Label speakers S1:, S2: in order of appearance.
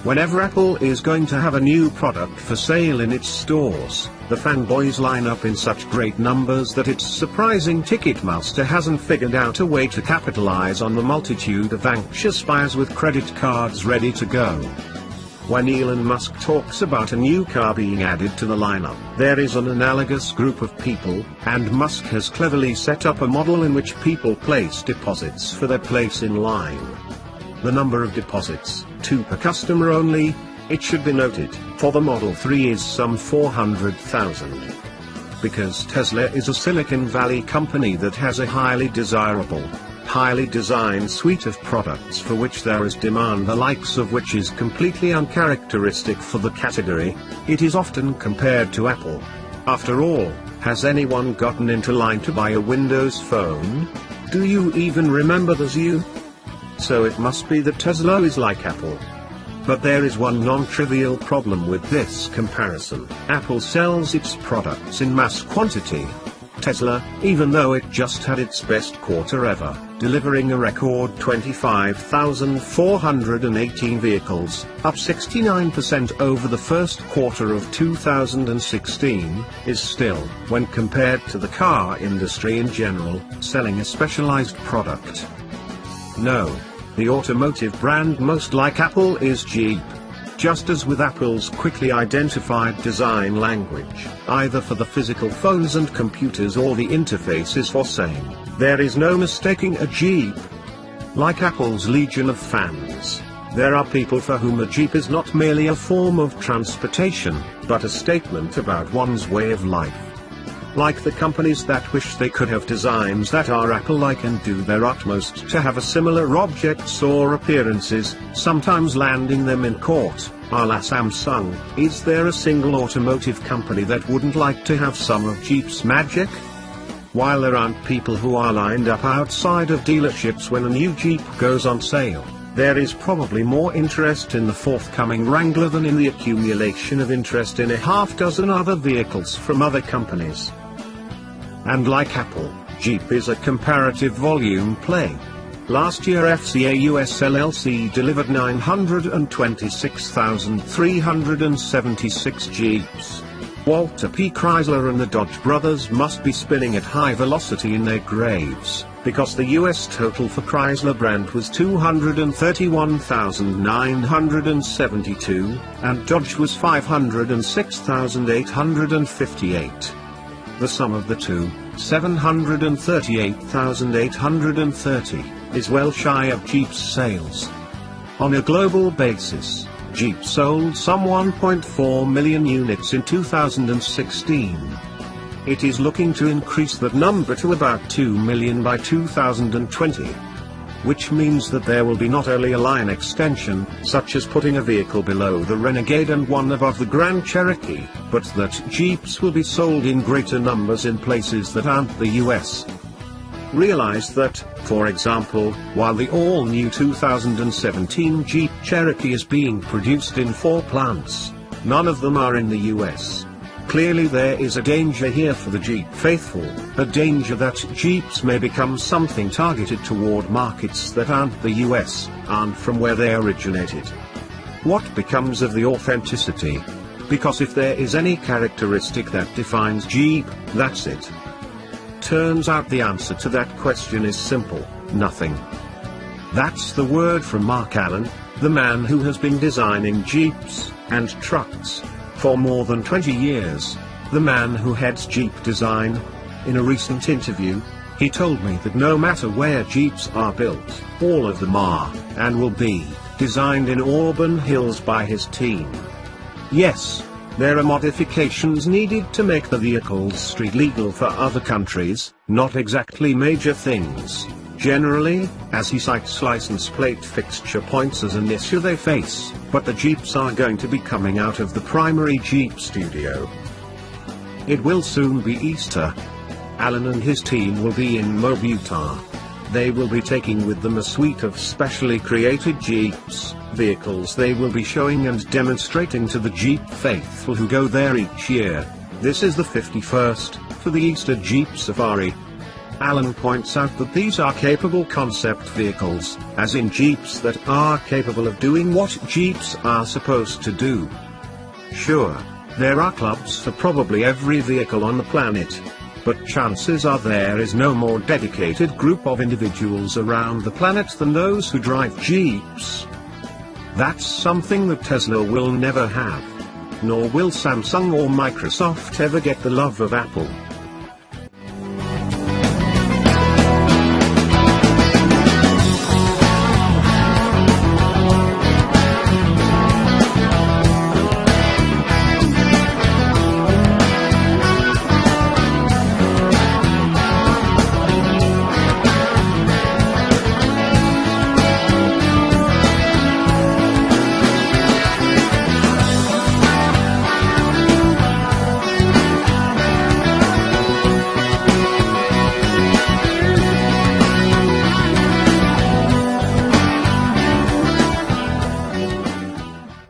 S1: Whenever Apple is going to have a new product for sale in its stores, the fanboys line up in such great numbers that it's surprising Ticketmaster hasn't figured out a way to capitalize on the multitude of anxious buyers with credit cards ready to go. When Elon Musk talks about a new car being added to the lineup, there is an analogous group of people, and Musk has cleverly set up a model in which people place deposits for their place in line. The number of deposits, 2 per customer only, it should be noted, for the Model 3 is some 400,000. Because Tesla is a Silicon Valley company that has a highly desirable, highly designed suite of products for which there is demand, the likes of which is completely uncharacteristic for the category, it is often compared to Apple. After all, has anyone gotten into line to buy a Windows phone? Do you even remember the ZU? So it must be that Tesla is like Apple. But there is one non-trivial problem with this comparison. Apple sells its products in mass quantity. Tesla, even though it just had its best quarter ever, delivering a record 25,418 vehicles, up 69% over the first quarter of 2016, is still, when compared to the car industry in general, selling a specialized product. No. The automotive brand most like Apple is Jeep. Just as with Apple's quickly identified design language, either for the physical phones and computers or the interfaces for saying, there is no mistaking a Jeep. Like Apple's legion of fans, there are people for whom a Jeep is not merely a form of transportation, but a statement about one's way of life. Like the companies that wish they could have designs that are Apple-like and do their utmost to have a similar objects or appearances, sometimes landing them in court, a la Samsung. Is there a single automotive company that wouldn't like to have some of Jeep's magic? While there aren't people who are lined up outside of dealerships when a new Jeep goes on sale, there is probably more interest in the forthcoming Wrangler than in the accumulation of interest in a half-dozen other vehicles from other companies. And like Apple, Jeep is a comparative volume play. Last year FCA US LLC delivered 926,376 Jeeps. Walter P. Chrysler and the Dodge brothers must be spinning at high velocity in their graves, because the US total for Chrysler brand was 231,972, and Dodge was 506,858. The sum of the two, 738,830, is well shy of Jeep's sales. On a global basis, Jeep sold some 1.4 million units in 2016. It is looking to increase that number to about 2 million by 2020. Which means that there will be not only a line extension, such as putting a vehicle below the Renegade and one above the Grand Cherokee, but that Jeeps will be sold in greater numbers in places that aren't the US. Realize that, for example, while the all-new 2017 Jeep Cherokee is being produced in 4 plants, none of them are in the US. Clearly there is a danger here for the Jeep faithful, a danger that Jeeps may become something targeted toward markets that aren't the US, aren't from where they originated. What becomes of the authenticity? Because if there is any characteristic that defines Jeep, that's it. Turns out the answer to that question is simple: nothing. That's the word from Mark Allen, the man who has been designing Jeeps and trucks for more than 20 years, the man who heads Jeep design. In a recent interview, he told me that no matter where Jeeps are built, all of them are, and will be, designed in Auburn Hills by his team. Yes, there are modifications needed to make the vehicles street legal for other countries, not exactly major things. Generally, as he cites license plate fixture points as an issue they face, but the Jeeps are going to be coming out of the primary Jeep studio. It will soon be Easter. Alan and his team will be in Moab, Utah. They will be taking with them a suite of specially created Jeeps, vehicles they will be showing and demonstrating to the Jeep faithful who go there each year. This is the 51st, for the Easter Jeep Safari. Alan points out that these are capable concept vehicles, as in Jeeps that are capable of doing what Jeeps are supposed to do. Sure, there are clubs for probably every vehicle on the planet. But chances are there is no more dedicated group of individuals around the planet than those who drive Jeeps. That's something that Tesla will never have. Nor will Samsung or Microsoft ever get the love of Apple.